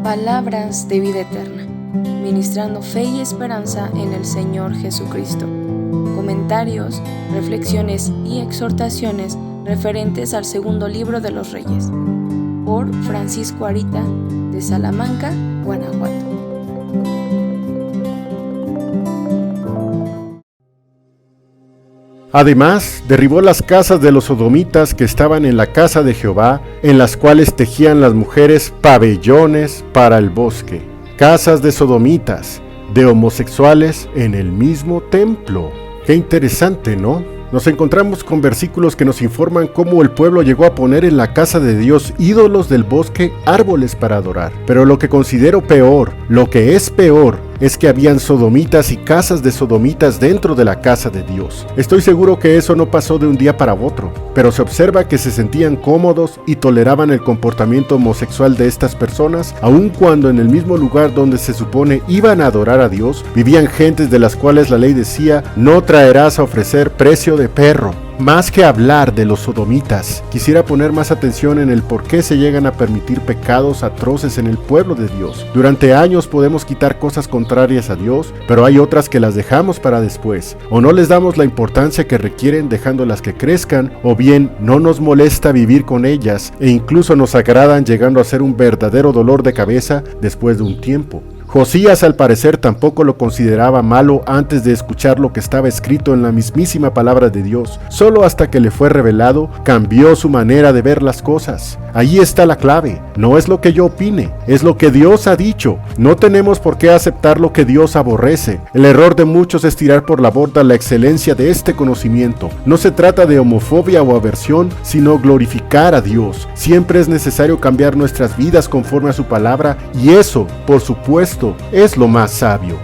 Palabras de vida eterna, ministrando fe y esperanza en el Señor Jesucristo. Comentarios, reflexiones y exhortaciones referentes al segundo libro de los Reyes, por Francisco Arita, de Salamanca, Guanajuato. Además, derribó las casas de los sodomitas que estaban en la casa de Jehová, en las cuales tejían las mujeres pabellones para el bosque. Casas de sodomitas, de homosexuales en el mismo templo. Qué interesante, ¿no? Nos encontramos con versículos que nos informan cómo el pueblo llegó a poner en la casa de Dios ídolos del bosque, árboles para adorar. Pero lo que considero peor, lo que es peor, es que habían sodomitas y casas de sodomitas dentro de la casa de Dios. Estoy seguro que eso no pasó de un día para otro, pero se observa que se sentían cómodos y toleraban el comportamiento homosexual de estas personas, aun cuando en el mismo lugar donde se supone iban a adorar a Dios, vivían gentes de las cuales la ley decía: no traerás a ofrecer precio de perro. Más que hablar de los sodomitas, quisiera poner más atención en el por qué se llegan a permitir pecados atroces en el pueblo de Dios. Durante años podemos quitar cosas contrarias a Dios, pero hay otras que las dejamos para después, o no les damos la importancia que requieren dejándolas que crezcan, o bien no nos molesta vivir con ellas e incluso nos agradan, llegando a ser un verdadero dolor de cabeza después de un tiempo. Josías al parecer tampoco lo consideraba malo antes de escuchar lo que estaba escrito en la mismísima palabra de Dios. Solo hasta que le fue revelado, cambió su manera de ver las cosas. Ahí está la clave. No es lo que yo opine, es lo que Dios ha dicho. No tenemos por qué aceptar lo que Dios aborrece. El error de muchos es tirar por la borda la excelencia de este conocimiento. No se trata de homofobia o aversión, sino glorificar a Dios. Siempre es necesario cambiar nuestras vidas conforme a su palabra, y eso, por supuesto, es lo más sabio.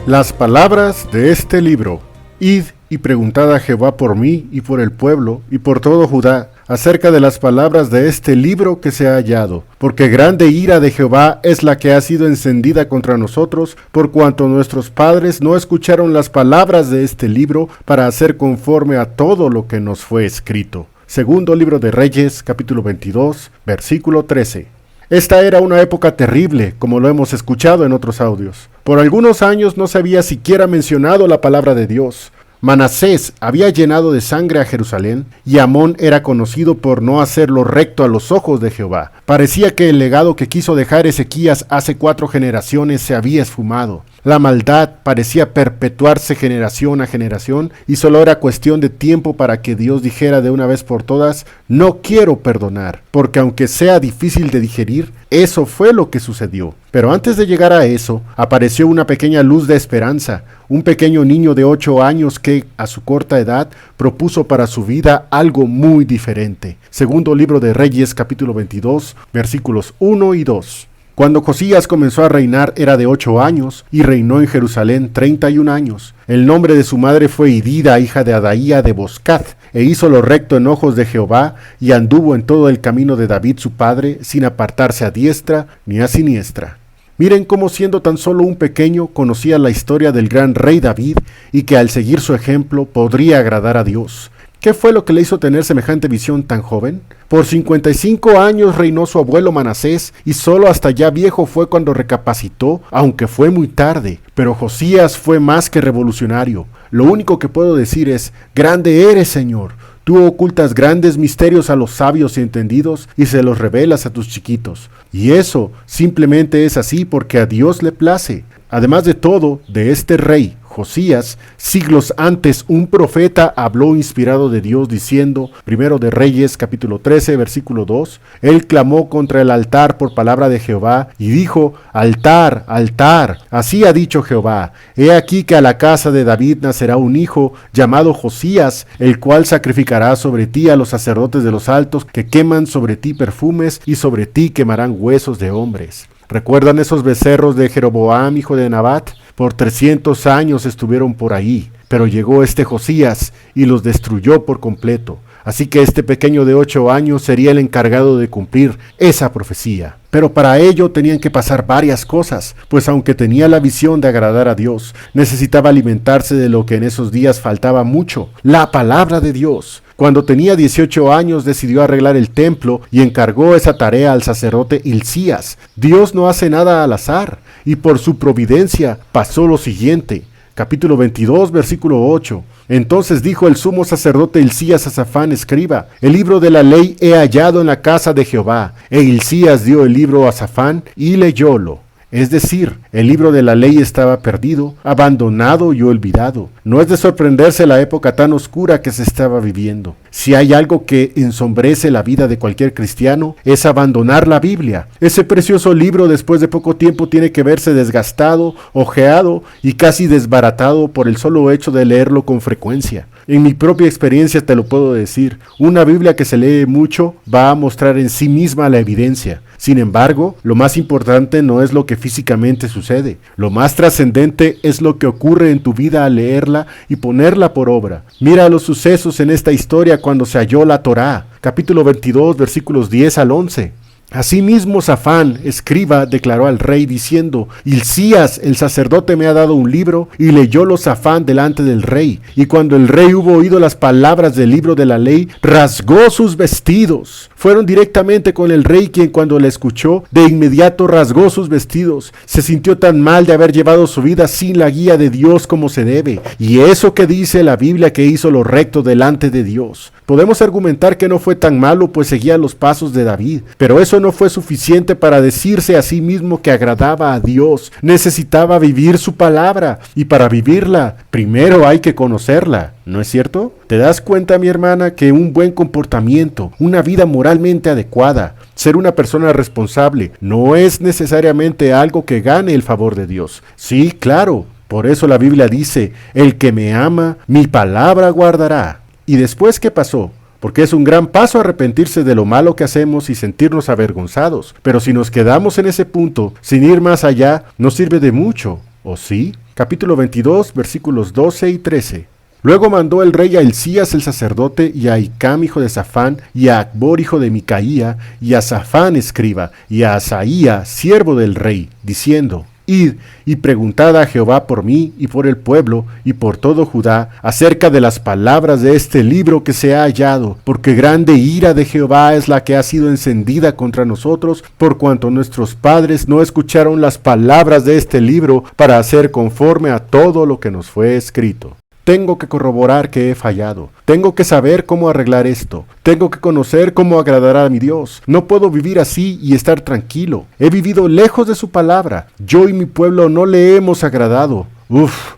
Las palabras de este libro. Id y preguntad a Jehová por mí y por el pueblo y por todo Judá acerca de las palabras de este libro que se ha hallado, porque grande ira de Jehová es la que ha sido encendida contra nosotros, por cuanto nuestros padres no escucharon las palabras de este libro para hacer conforme a todo lo que nos fue escrito. Segundo libro de Reyes, capítulo 22, versículo 13. Esta era una época terrible, como lo hemos escuchado en otros audios. Por algunos años no se había siquiera mencionado la palabra de Dios. Manasés había llenado de sangre a Jerusalén, y Amón era conocido por no hacerlo recto a los ojos de Jehová. Parecía que el legado que quiso dejar Ezequías hace 4 generaciones se había esfumado. La maldad parecía perpetuarse generación a generación, y solo era cuestión de tiempo para que Dios dijera de una vez por todas: no quiero perdonar, porque aunque sea difícil de digerir, eso fue lo que sucedió. Pero antes de llegar a eso, apareció una pequeña luz de esperanza, un pequeño niño de 8 años que, a su corta edad, propuso para su vida algo muy diferente. Segundo libro de Reyes, capítulo 22, versículos 1 y 2. Cuando Josías comenzó a reinar era de 8 años, y reinó en Jerusalén 31 años. El nombre de su madre fue Idida, hija de Adaía de Boscath, e hizo lo recto en ojos de Jehová, y anduvo en todo el camino de David su padre, sin apartarse a diestra ni a siniestra. Miren cómo, siendo tan solo un pequeño, conocía la historia del gran rey David, y que al seguir su ejemplo podría agradar a Dios. ¿Qué fue lo que le hizo tener semejante visión tan joven? Por 55 años reinó su abuelo Manasés, y solo hasta ya viejo fue cuando recapacitó, aunque fue muy tarde. Pero Josías fue más que revolucionario. Lo único que puedo decir es: grande eres, Señor. Tú ocultas grandes misterios a los sabios y entendidos, y se los revelas a tus chiquitos. Y eso simplemente es así porque a Dios le place. Además de todo, de este rey, Josías, siglos antes un profeta habló inspirado de Dios diciendo, primero de Reyes capítulo 13 versículo 2, él clamó contra el altar por palabra de Jehová y dijo: altar, altar, así ha dicho Jehová, he aquí que a la casa de David nacerá un hijo llamado Josías, el cual sacrificará sobre ti a los sacerdotes de los altos que queman sobre ti perfumes y sobre ti quemarán huesos de hombres. ¿Recuerdan esos becerros de Jeroboam, hijo de Nabat? Por 300 años estuvieron por ahí, pero llegó este Josías y los destruyó por completo. Así que este pequeño de 8 años sería el encargado de cumplir esa profecía. Pero para ello tenían que pasar varias cosas, pues aunque tenía la visión de agradar a Dios, necesitaba alimentarse de lo que en esos días faltaba mucho, la palabra de Dios. Cuando tenía 18 años decidió arreglar el templo y encargó esa tarea al sacerdote Hilcías. Dios no hace nada al azar, y por su providencia pasó lo siguiente. Capítulo 22, versículo 8. Entonces dijo el sumo sacerdote Hilcías a Safán, escriba: el libro de la ley he hallado en la casa de Jehová. E Hilcías dio el libro a Safán y leyólo. Es decir, el libro de la ley estaba perdido, abandonado y olvidado. No es de sorprenderse la época tan oscura que se estaba viviendo. Si hay algo que ensombrece la vida de cualquier cristiano, es abandonar la Biblia. Ese precioso libro después de poco tiempo tiene que verse desgastado, ojeado y casi desbaratado por el solo hecho de leerlo con frecuencia. En mi propia experiencia te lo puedo decir, una Biblia que se lee mucho va a mostrar en sí misma la evidencia. Sin embargo, lo más importante no es lo que físicamente sucede. Lo más trascendente es lo que ocurre en tu vida al leerla y ponerla por obra. Mira los sucesos en esta historia cuando se halló la Torá. Capítulo 22, versículos 10 al 11. Asimismo Safán, escriba, declaró al rey diciendo: Hilcías, el sacerdote, me ha dado un libro, y leyólo Safán delante del rey. Y cuando el rey hubo oído las palabras del libro de la ley, rasgó sus vestidos. Fueron directamente con el rey, quien cuando le escuchó, de inmediato rasgó sus vestidos. Se sintió tan mal de haber llevado su vida sin la guía de Dios como se debe. Y eso que dice la Biblia, que hizo lo recto delante de Dios. Podemos argumentar que no fue tan malo, pues seguía los pasos de David, pero eso no fue suficiente para decirse a sí mismo que agradaba a Dios. Necesitaba vivir su palabra, y para vivirla, primero hay que conocerla, ¿no es cierto? ¿Te das cuenta, mi hermana, que un buen comportamiento, una vida moralmente adecuada, ser una persona responsable, no es necesariamente algo que gane el favor de Dios? Sí, claro, por eso la Biblia dice: el que me ama, mi palabra guardará. ¿Y después qué pasó? Porque es un gran paso arrepentirse de lo malo que hacemos y sentirnos avergonzados. Pero si nos quedamos en ese punto, sin ir más allá, no sirve de mucho, ¿o sí? Capítulo 22, versículos 12 y 13. Luego mandó el rey a Hilcías el sacerdote, y a Hicam hijo de Safán, y a Acbor hijo de Micaía, y a Safán escriba, y a Asaía siervo del rey, diciendo: Id y preguntad a Jehová por mí y por el pueblo y por todo Judá acerca de las palabras de este libro que se ha hallado, porque grande ira de Jehová es la que ha sido encendida contra nosotros, por cuanto nuestros padres no escucharon las palabras de este libro para hacer conforme a todo lo que nos fue escrito. Tengo que corroborar que he fallado. Tengo que saber cómo arreglar esto. Tengo que conocer cómo agradar a mi Dios. No puedo vivir así y estar tranquilo. He vivido lejos de su palabra. Yo y mi pueblo no le hemos agradado.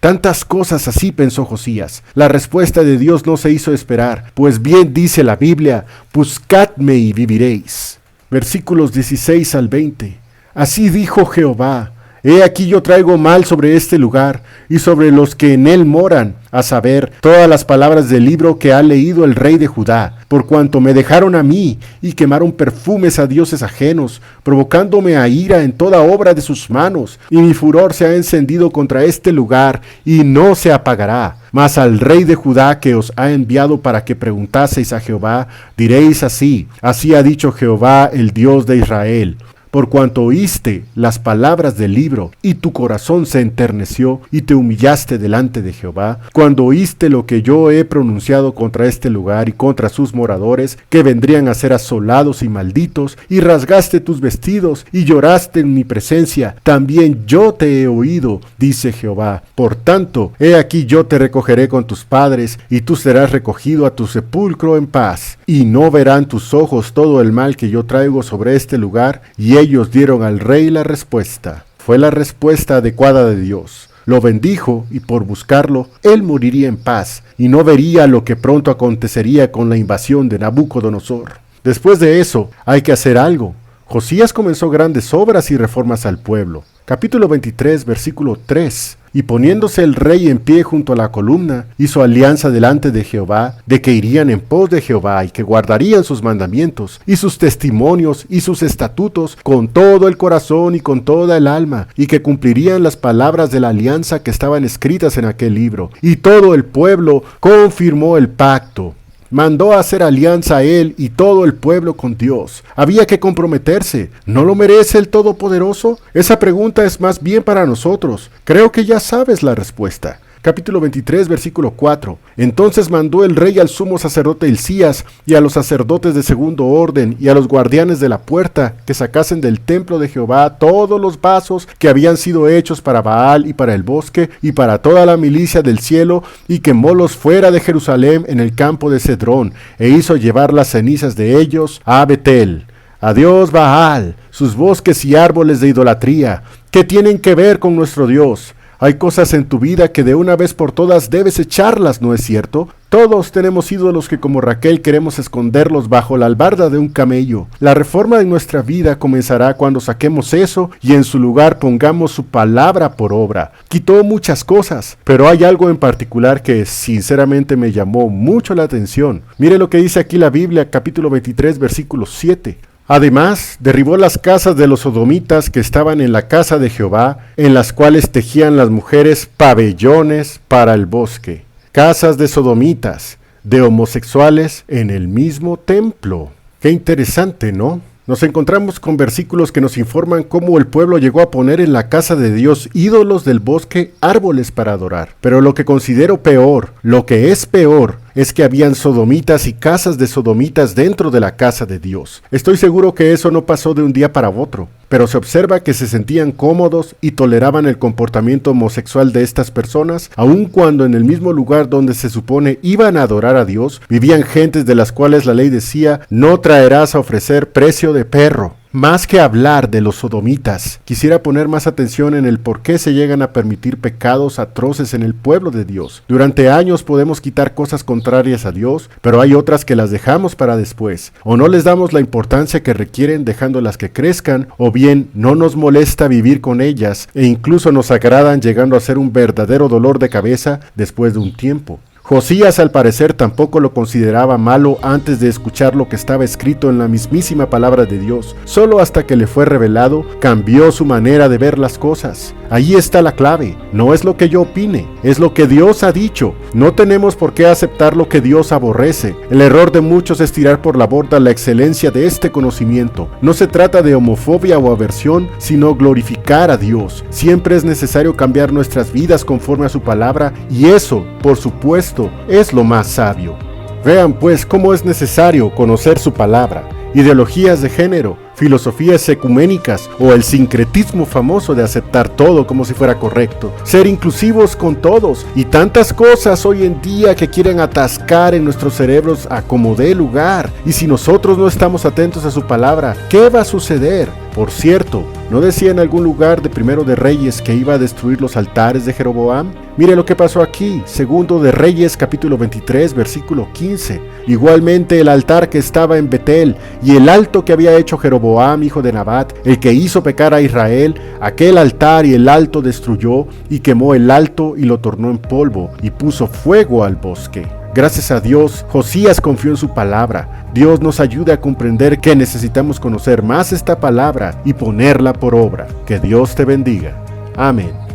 Tantas cosas así, pensó Josías. La respuesta de Dios no se hizo esperar, pues bien dice la Biblia: buscadme y viviréis. Versículos 16 al 20. Así dijo Jehová: He aquí yo traigo mal sobre este lugar y sobre los que en él moran, a saber, todas las palabras del libro que ha leído el rey de Judá, por cuanto me dejaron a mí y quemaron perfumes a dioses ajenos, provocándome a ira en toda obra de sus manos, y mi furor se ha encendido contra este lugar y no se apagará. Mas al rey de Judá que os ha enviado para que preguntaseis a Jehová, diréis así: así ha dicho Jehová, el Dios de Israel. Por cuanto oíste las palabras del libro, y tu corazón se enterneció, y te humillaste delante de Jehová, cuando oíste lo que yo he pronunciado contra este lugar y contra sus moradores, que vendrían a ser asolados y malditos, y rasgaste tus vestidos, y lloraste en mi presencia, también yo te he oído, dice Jehová. Por tanto, he aquí yo te recogeré con tus padres, y tú serás recogido a tu sepulcro en paz, y no verán tus ojos todo el mal que yo traigo sobre este lugar. Y ellos dieron al rey la respuesta. Fue la respuesta adecuada de Dios. Lo bendijo, y por buscarlo, él moriría en paz, y no vería lo que pronto acontecería con la invasión de Nabucodonosor. Después de eso, hay que hacer algo. Josías comenzó grandes obras y reformas al pueblo. Capítulo 23, versículo 3. Y poniéndose el rey en pie junto a la columna, hizo alianza delante de Jehová, de que irían en pos de Jehová, y que guardarían sus mandamientos, y sus testimonios, y sus estatutos, con todo el corazón y con toda el alma, y que cumplirían las palabras de la alianza que estaban escritas en aquel libro. Y todo el pueblo confirmó el pacto. Mandó a hacer alianza a él y todo el pueblo con Dios. Había que comprometerse. ¿No lo merece el Todopoderoso? Esa pregunta es más bien para nosotros. Creo que ya sabes la respuesta. capítulo 23, versículo 4. Entonces mandó el rey al sumo sacerdote Hilcías y a los sacerdotes de segundo orden y a los guardianes de la puerta que sacasen del templo de Jehová todos los vasos que habían sido hechos para Baal y para el bosque y para toda la milicia del cielo, y quemólos fuera de Jerusalén en el campo de Cedrón, e hizo llevar las cenizas de ellos a Betel. Adiós Baal, sus bosques y árboles de idolatría, ¿qué tienen que ver con nuestro Dios? Hay cosas en tu vida que de una vez por todas debes echarlas, ¿no es cierto? Todos tenemos ídolos que como Raquel queremos esconderlos bajo la albarda de un camello. La reforma de nuestra vida comenzará cuando saquemos eso y en su lugar pongamos su palabra por obra. Quitó muchas cosas, pero hay algo en particular que sinceramente me llamó mucho la atención. Mire lo que dice aquí la Biblia, capítulo 23, versículo 7. Además, derribó las casas de los sodomitas que estaban en la casa de Jehová, en las cuales tejían las mujeres pabellones para el bosque. Casas de sodomitas, de homosexuales en el mismo templo. Qué interesante, ¿no? Nos encontramos con versículos que nos informan cómo el pueblo llegó a poner en la casa de Dios ídolos del bosque, árboles para adorar. Pero lo que considero peor, lo que es peor, es que habían sodomitas y casas de sodomitas dentro de la casa de Dios. Estoy seguro que eso no pasó de un día para otro, pero se observa que se sentían cómodos y toleraban el comportamiento homosexual de estas personas, aun cuando en el mismo lugar donde se supone iban a adorar a Dios, vivían gentes de las cuales la ley decía, no traerás a ofrecer precio de perro. Más que hablar de los sodomitas, quisiera poner más atención en el por qué se llegan a permitir pecados atroces en el pueblo de Dios. Durante años podemos quitar cosas contrarias a Dios, pero hay otras que las dejamos para después, o no les damos la importancia que requieren dejándolas que crezcan, o bien no nos molesta vivir con ellas, e incluso nos agradan llegando a ser un verdadero dolor de cabeza después de un tiempo. Josías al parecer tampoco lo consideraba malo antes de escuchar lo que estaba escrito en la mismísima palabra de Dios. Solo hasta que le fue revelado, cambió su manera de ver las cosas. Ahí está la clave. No es lo que yo opine, es lo que Dios ha dicho. No tenemos por qué aceptar lo que Dios aborrece. El error de muchos es tirar por la borda la excelencia de este conocimiento. No se trata de homofobia o aversión, sino glorificar a Dios. Siempre es necesario cambiar nuestras vidas conforme a su palabra, y eso, por supuesto, es lo más sabio. Vean pues cómo es necesario conocer su palabra. Ideologías de género, filosofías ecuménicas o el sincretismo famoso de aceptar todo como si fuera correcto, ser inclusivos con todos y tantas cosas hoy en día que quieren atascar en nuestros cerebros a como dé lugar. Y si nosotros no estamos atentos a su palabra, ¿qué va a suceder? Por cierto, ¿no decía en algún lugar de Primero de Reyes que iba a destruir los altares de Jeroboam? Mire lo que pasó aquí, Segundo de Reyes capítulo 23 versículo 15. Igualmente el altar que estaba en Betel y el alto que había hecho Jeroboam hijo de Nabat, el que hizo pecar a Israel, aquel altar y el alto destruyó y quemó el alto y lo tornó en polvo y puso fuego al bosque. Gracias a Dios, Josías confió en su palabra. Dios nos ayude a comprender que necesitamos conocer más esta palabra y ponerla por obra. Que Dios te bendiga. Amén.